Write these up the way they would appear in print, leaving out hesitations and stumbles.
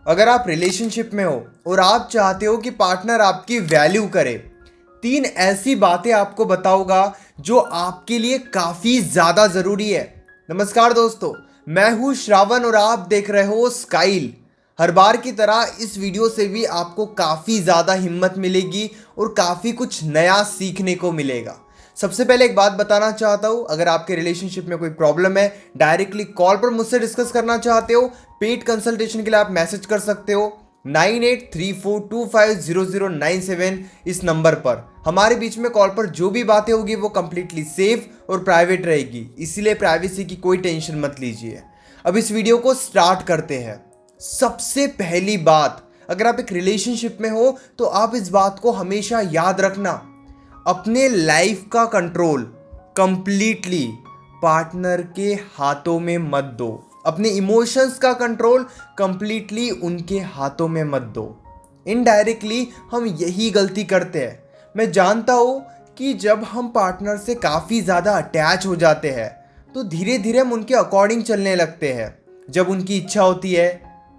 अगर आप रिलेशनशिप में हो और आप चाहते हो कि पार्टनर आपकी वैल्यू करे, 3 ऐसी बातें आपको बताऊंगा जो आपके लिए काफ़ी ज़्यादा ज़रूरी है। नमस्कार दोस्तों, मैं हूँ श्रावण और आप देख रहे हो स्काइल। हर बार की तरह इस वीडियो से भी आपको काफ़ी ज़्यादा हिम्मत मिलेगी और काफ़ी कुछ नया सीखने को मिलेगा। सबसे पहले एक बात बताना चाहता हूँ, अगर आपके रिलेशनशिप में कोई प्रॉब्लम है, डायरेक्टली कॉल पर मुझसे डिस्कस करना चाहते हो, पेड कंसल्टेशन के लिए आप मैसेज कर सकते हो 9834250097 इस नंबर पर। हमारे बीच में कॉल पर जो भी बातें होगी वो कंप्लीटली सेफ और प्राइवेट रहेगी, इसीलिए प्राइवेसी की कोई टेंशन मत लीजिए। अब इस वीडियो को स्टार्ट करते हैं। सबसे पहली बात, अगर आप एक रिलेशनशिप में हो तो आप इस बात को हमेशा याद रखना, अपने लाइफ का कंट्रोल कंप्लीटली पार्टनर के हाथों में मत दो। अपने इमोशंस का कंट्रोल कंप्लीटली उनके हाथों में मत दो। इनडायरेक्टली हम यही गलती करते हैं। मैं जानता हूँ कि जब हम पार्टनर से काफ़ी ज़्यादा अटैच हो जाते हैं तो धीरे धीरे हम उनके अकॉर्डिंग चलने लगते हैं। जब उनकी इच्छा होती है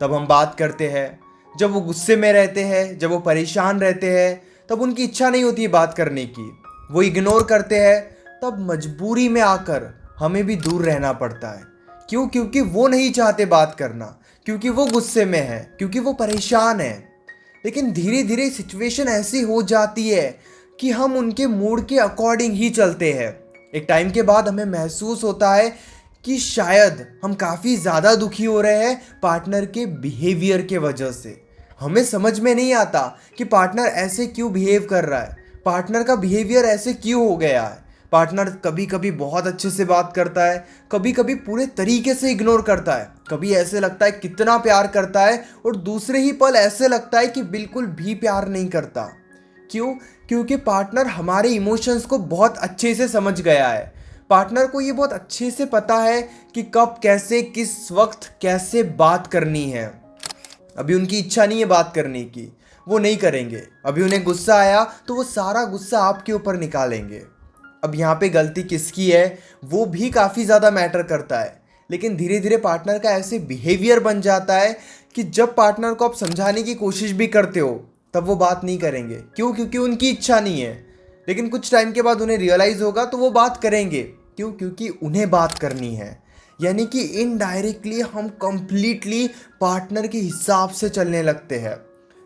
तब हम बात करते हैं, जब वो गुस्से में रहते हैं, जब वो परेशान रहते हैं तब उनकी इच्छा नहीं होती है बात करने की, वो इग्नोर करते हैं, तब मजबूरी में आकर हमें भी दूर रहना पड़ता है। क्यों? क्योंकि वो नहीं चाहते बात करना, क्योंकि वो गुस्से में है, क्योंकि वो परेशान है। लेकिन धीरे धीरे सिचुएशन ऐसी हो जाती है कि हम उनके मूड के अकॉर्डिंग ही चलते हैं। एक टाइम के बाद हमें महसूस होता है कि शायद हम काफ़ी ज़्यादा दुखी हो रहे हैं पार्टनर के बिहेवियर के वजह से। हमें समझ में नहीं आता कि पार्टनर ऐसे क्यों बिहेव कर रहा है, पार्टनर का बिहेवियर ऐसे क्यों हो गया है। पार्टनर कभी कभी बहुत अच्छे से बात करता है, कभी कभी पूरे तरीके से इग्नोर करता है, कभी ऐसे लगता है कितना प्यार करता है और दूसरे ही पल ऐसे लगता है कि बिल्कुल भी प्यार नहीं करता। क्यों? क्योंकि पार्टनर हमारे इमोशंस को बहुत अच्छे से समझ गया है। पार्टनर को ये बहुत अच्छे से पता है कि कब कैसे किस वक्त कैसे बात करनी है। अभी उनकी इच्छा नहीं है बात करने की, वो नहीं करेंगे। अभी उन्हें गुस्सा आया तो वो सारा गुस्सा आपके ऊपर निकालेंगे। अब यहाँ पे गलती किसकी है वो भी काफ़ी ज़्यादा मैटर करता है। लेकिन धीरे धीरे पार्टनर का ऐसे बिहेवियर बन जाता है कि जब पार्टनर को आप समझाने की कोशिश भी करते हो तब वो बात नहीं करेंगे। क्यों? क्योंकि उनकी इच्छा नहीं है। लेकिन कुछ टाइम के बाद उन्हें रियलाइज़ होगा तो वो बात करेंगे। क्यों? क्योंकि उन्हें बात करनी है। यानी कि इनडायरेक्टली हम कंप्लीटली पार्टनर के हिसाब से चलने लगते हैं।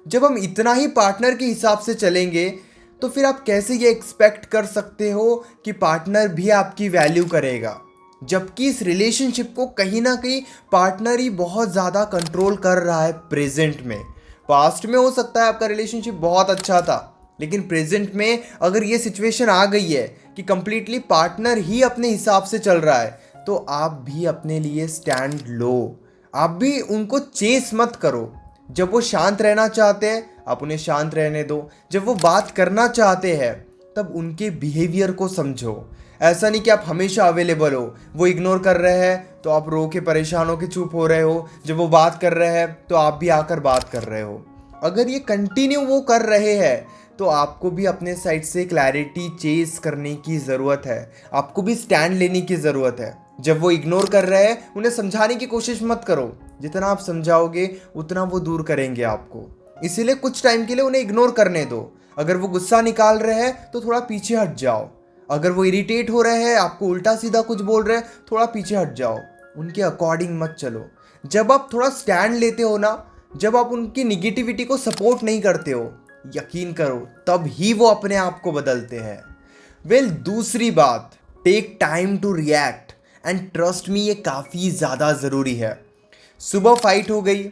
जब हम इतना ही पार्टनर के हिसाब से चलेंगे तो फिर आप कैसे ये एक्सपेक्ट कर सकते हो कि पार्टनर भी आपकी वैल्यू करेगा, जबकि इस रिलेशनशिप को कहीं ना कहीं पार्टनर ही बहुत ज़्यादा कंट्रोल कर रहा है प्रेजेंट में। पास्ट में हो सकता है आपका रिलेशनशिप बहुत अच्छा था, लेकिन प्रेजेंट में अगर ये सिचुएशन आ गई है कि कंप्लीटली पार्टनर ही अपने हिसाब से चल रहा है तो आप भी अपने लिए स्टैंड लो। आप भी उनको चेस मत करो। जब वो शांत रहना चाहते हैं आप उन्हें शांत रहने दो, जब वो बात करना चाहते हैं तब उनके बिहेवियर को समझो। ऐसा नहीं कि आप हमेशा अवेलेबल हो, वो इग्नोर कर रहे हैं तो आप रो के परेशान हो के चुप हो रहे हो, जब वो बात कर रहे हैं तो आप भी आकर बात कर रहे हो। अगर ये कंटिन्यू वो कर रहे हैं तो आपको भी अपने साइड से क्लैरिटी चेस करने की ज़रूरत है, आपको भी स्टैंड लेने की ज़रूरत है। जब वो इग्नोर कर रहे हैं उन्हें समझाने की कोशिश मत करो, जितना आप समझाओगे उतना वो दूर करेंगे आपको। इसीलिए कुछ टाइम के लिए उन्हें इग्नोर करने दो। अगर वो गुस्सा निकाल रहे हैं तो थोड़ा पीछे हट जाओ। अगर वो इरिटेट हो रहे हैं, आपको उल्टा सीधा कुछ बोल रहे हैं, थोड़ा पीछे हट जाओ, उनके अकॉर्डिंग मत चलो। जब आप थोड़ा स्टैंड लेते हो ना, जब आप उनकी निगेटिविटी को सपोर्ट नहीं करते हो, यकीन करो तब ही वो अपने आप को बदलते हैं। दूसरी बात, take time to react and trust me, ये काफ़ी ज़्यादा ज़रूरी है। सुबह फाइट हो गई,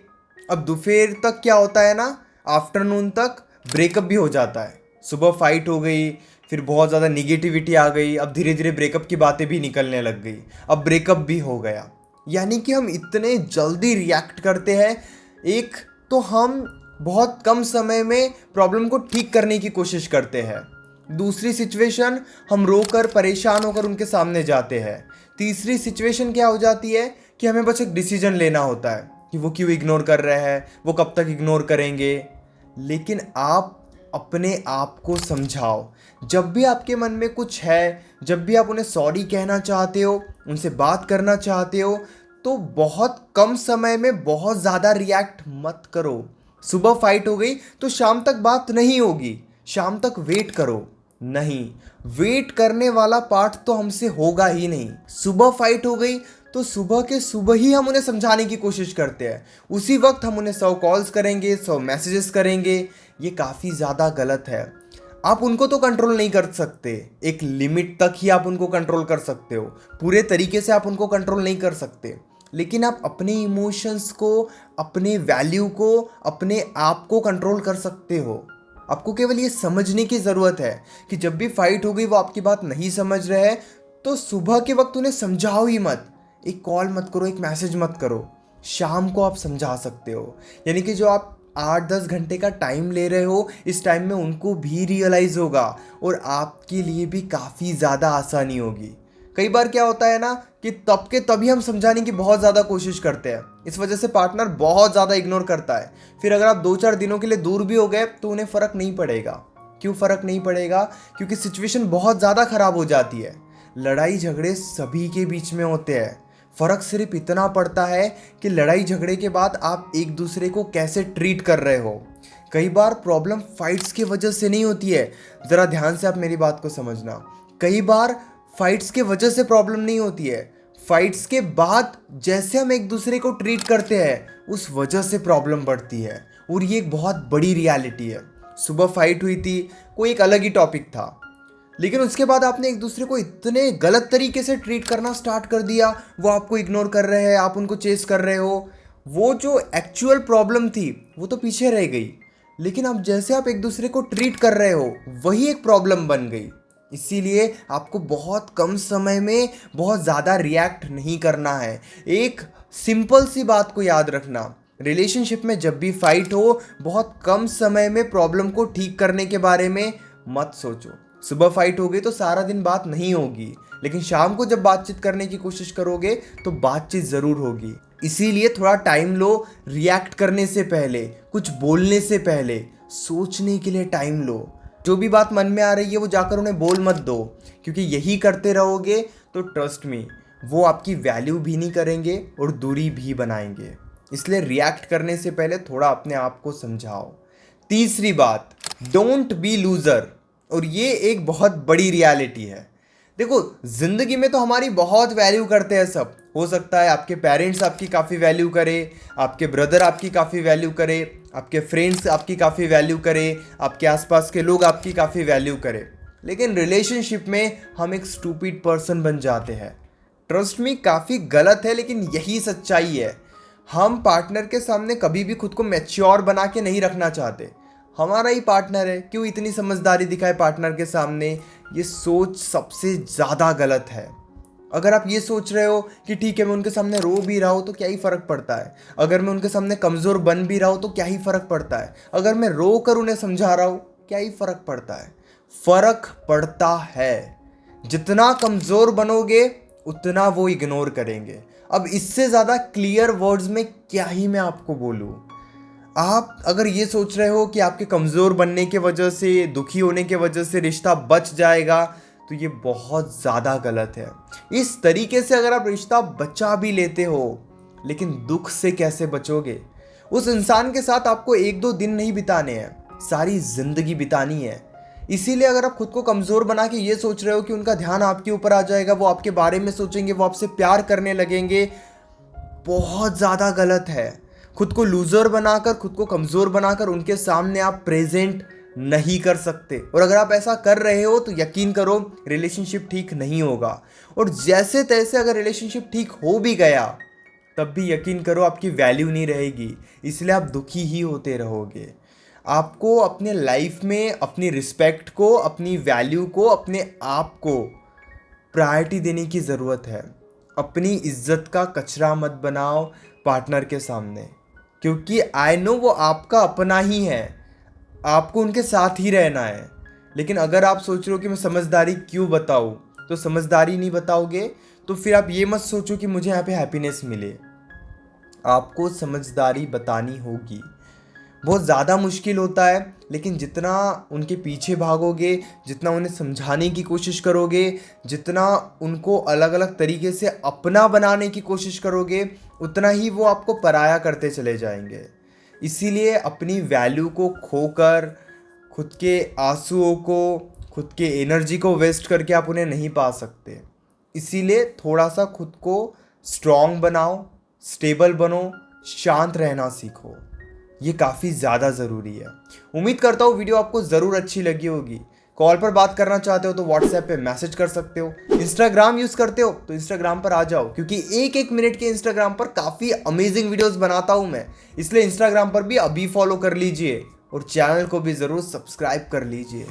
अब दोपहर तक क्या होता है ना, आफ्टरनून तक ब्रेकअप भी हो जाता है। सुबह फाइट हो गई, फिर बहुत ज़्यादा निगेटिविटी आ गई, अब धीरे धीरे ब्रेकअप की बातें भी निकलने लग गई, अब ब्रेकअप भी हो गया। यानी कि हम इतने जल्दी रिएक्ट करते हैं। एक तो हम बहुत कम समय में प्रॉब्लम को ठीक करने की कोशिश करते हैं। दूसरी सिचुएशन, हम रोकर परेशान होकर उनके सामने जाते हैं। तीसरी सिचुएशन क्या हो जाती है कि हमें बस एक डिसीजन लेना होता है कि वो क्यों इग्नोर कर रहे हैं, वो कब तक इग्नोर करेंगे। लेकिन आप अपने आप को समझाओ। जब भी आपके मन में कुछ है, जब भी आप उन्हें सॉरी कहना चाहते हो, उनसे बात करना चाहते हो, तो बहुत कम समय में बहुत ज़्यादा रिएक्ट मत करो। सुबह फाइट हो गई तो शाम तक बात नहीं होगी, शाम तक वेट करो। नहीं, वेट करने वाला पार्ट तो हमसे होगा ही नहीं। सुबह फाइट हो गई तो सुबह के सुबह ही हम उन्हें समझाने की कोशिश करते हैं, उसी वक्त हम उन्हें 100 कॉल्स करेंगे, 100 मैसेजेस करेंगे। ये काफ़ी ज़्यादा गलत है। आप उनको तो कंट्रोल नहीं कर सकते, एक लिमिट तक ही आप उनको कंट्रोल कर सकते हो, पूरे तरीके से आप उनको कंट्रोल नहीं कर सकते। लेकिन आप अपने इमोशंस को, अपने वैल्यू को, अपने आप को कंट्रोल कर सकते हो। आपको केवल ये समझने की ज़रूरत है कि जब भी फाइट हो गई वो आपकी बात नहीं समझ रहे हैं तो सुबह के वक्त उन्हें समझाओ ही मत। एक कॉल मत करो, एक मैसेज मत करो, शाम को आप समझा सकते हो। यानी कि जो आप 8-10 घंटे का टाइम ले रहे हो, इस टाइम में उनको भी रियलाइज़ होगा और आपके लिए भी काफ़ी ज़्यादा आसानी होगी। कई बार क्या होता है ना कि तब के तभी हम समझाने की बहुत ज़्यादा कोशिश करते हैं, इस वजह से पार्टनर बहुत ज़्यादा इग्नोर करता है। फिर अगर आप 2-4 दिनों के लिए दूर भी हो गए तो उन्हें फ़र्क नहीं पड़ेगा। क्यों फ़र्क नहीं पड़ेगा? क्योंकि सिचुएशन बहुत ज़्यादा ख़राब हो जाती है। लड़ाई झगड़े सभी के बीच में होते हैं, फ़र्क सिर्फ इतना पड़ता है कि लड़ाई झगड़े के बाद आप एक दूसरे को कैसे ट्रीट कर रहे हो। कई बार प्रॉब्लम फाइट्स की वजह से नहीं होती है, ज़रा ध्यान से आप मेरी बात को समझना। कई बार फाइट्स के वजह से प्रॉब्लम नहीं होती है, फाइट्स के बाद जैसे हम एक दूसरे को ट्रीट करते हैं उस वजह से प्रॉब्लम बढ़ती है। और ये एक बहुत बड़ी रियलिटी है। सुबह फाइट हुई थी, कोई एक अलग ही टॉपिक था, लेकिन उसके बाद आपने एक दूसरे को इतने गलत तरीके से ट्रीट करना स्टार्ट कर दिया, वो आपको इग्नोर कर रहे हैं, आप उनको चेस कर रहे हो। वो जो एक्चुअल प्रॉब्लम थी वो तो पीछे रह गई, लेकिन अब जैसे आप एक दूसरे को ट्रीट कर रहे हो वही एक प्रॉब्लम बन गई। इसीलिए आपको बहुत कम समय में बहुत ज़्यादा रिएक्ट नहीं करना है। एक सिंपल सी बात को याद रखना, रिलेशनशिप में जब भी फाइट हो बहुत कम समय में प्रॉब्लम को ठीक करने के बारे में मत सोचो। सुबह फाइट हो गई तो सारा दिन बात नहीं होगी, लेकिन शाम को जब बातचीत करने की कोशिश करोगे तो बातचीत ज़रूर होगी। इसीलिए थोड़ा टाइम लो, रिएक्ट करने से पहले, कुछ बोलने से पहले सोचने के लिए टाइम लो। जो भी बात मन में आ रही है वो जाकर उन्हें बोल मत दो, क्योंकि यही करते रहोगे तो ट्रस्ट मी वो आपकी वैल्यू भी नहीं करेंगे और दूरी भी बनाएंगे। इसलिए रिएक्ट करने से पहले थोड़ा अपने आप को समझाओ। तीसरी बात, डोंट बी लूज़र। और ये एक बहुत बड़ी रियलिटी है। देखो, ज़िंदगी में तो हमारी बहुत वैल्यू करते हैं सब। हो सकता है आपके पेरेंट्स आपकी काफ़ी वैल्यू करे, आपके ब्रदर आपकी काफ़ी वैल्यू करे, आपके फ्रेंड्स आपकी काफ़ी वैल्यू करे, आपके आसपास के लोग आपकी काफ़ी वैल्यू करे। लेकिन रिलेशनशिप में हम एक स्टूपिड पर्सन बन जाते हैं। ट्रस्ट मी, काफ़ी गलत है लेकिन यही सच्चाई है। हम पार्टनर के सामने कभी भी खुद को मैच्योर बना के नहीं रखना चाहते। हमारा ही पार्टनर है, क्यों इतनी समझदारी दिखाए पार्टनर के सामने? ये सोच सबसे ज़्यादा गलत है। अगर आप ये सोच रहे हो कि ठीक है मैं उनके सामने रो भी रहा हूँ तो क्या ही फ़र्क पड़ता है, अगर मैं उनके सामने कमज़ोर बन भी रहा हूँ तो क्या ही फ़र्क पड़ता है, अगर मैं रो कर उन्हें समझा रहा हूँ क्या ही फ़र्क पड़ता है? फ़र्क पड़ता है। जितना कमज़ोर बनोगे उतना वो इग्नोर करेंगे। अब इससे ज़्यादा क्लियर वर्ड्स में क्या ही मैं आपको बोलूँ। आप अगर ये सोच रहे हो कि आपके कमज़ोर बनने के वजह से, दुखी होने के वजह से रिश्ता बच जाएगा, तो ये बहुत ज़्यादा गलत है। इस तरीके से अगर आप रिश्ता बचा भी लेते हो, लेकिन दुख से कैसे बचोगे? उस इंसान के साथ आपको 1-2 दिन नहीं बिताने हैं, सारी ज़िंदगी बितानी है। इसीलिए अगर आप खुद को कमज़ोर बना के ये सोच रहे हो कि उनका ध्यान आपके ऊपर आ जाएगा, वो आपके बारे में सोचेंगे, वो आपसे प्यार करने लगेंगे, बहुत ज़्यादा गलत है। खुद को लूज़र बनाकर, खुद को कमज़ोर बनाकर उनके सामने आप प्रेजेंट नहीं कर सकते। और अगर आप ऐसा कर रहे हो तो यकीन करो रिलेशनशिप ठीक नहीं होगा। और जैसे तैसे अगर रिलेशनशिप ठीक हो भी गया तब भी यकीन करो आपकी वैल्यू नहीं रहेगी, इसलिए आप दुखी ही होते रहोगे। आपको अपने लाइफ में अपनी रिस्पेक्ट को, अपनी वैल्यू को, अपने आप को प्रायोरिटी देने की ज़रूरत है। अपनी इज्जत का कचरा मत बनाओ पार्टनर के सामने, क्योंकि आई नो वो आपका अपना ही है, आपको उनके साथ ही रहना है। लेकिन अगर आप सोच रहे हो कि मैं समझदारी क्यों बताऊँ, तो समझदारी नहीं बताओगे तो फिर आप ये मत सोचो कि मुझे यहाँ पे हैप्पीनेस मिले। आपको समझदारी बतानी होगी। बहुत ज़्यादा मुश्किल होता है, लेकिन जितना उनके पीछे भागोगे, जितना उन्हें समझाने की कोशिश करोगे, जितना उनको अलग अलग तरीके से अपना बनाने की कोशिश करोगे, उतना ही वो आपको पराया करते चले जाएंगे। इसीलिए अपनी वैल्यू को खोकर, खुद के आंसुओं को, खुद के एनर्जी को वेस्ट करके आप उन्हें नहीं पा सकते। इसीलिए थोड़ा सा खुद को स्ट्रॉन्ग बनाओ, स्टेबल बनो, शांत रहना सीखो। ये काफ़ी ज़्यादा ज़रूरी है। उम्मीद करता हूँ वीडियो आपको ज़रूर अच्छी लगी होगी। कॉल पर बात करना चाहते हो तो व्हाट्सएप पे मैसेज कर सकते हो। इंस्टाग्राम यूज़ करते हो तो इंस्टाग्राम पर आ जाओ, क्योंकि एक एक मिनट के इंस्टाग्राम पर काफ़ी अमेजिंग वीडियोस बनाता हूँ मैं। इसलिए इंस्टाग्राम पर भी अभी फॉलो कर लीजिए और चैनल को भी ज़रूर सब्सक्राइब कर लीजिए।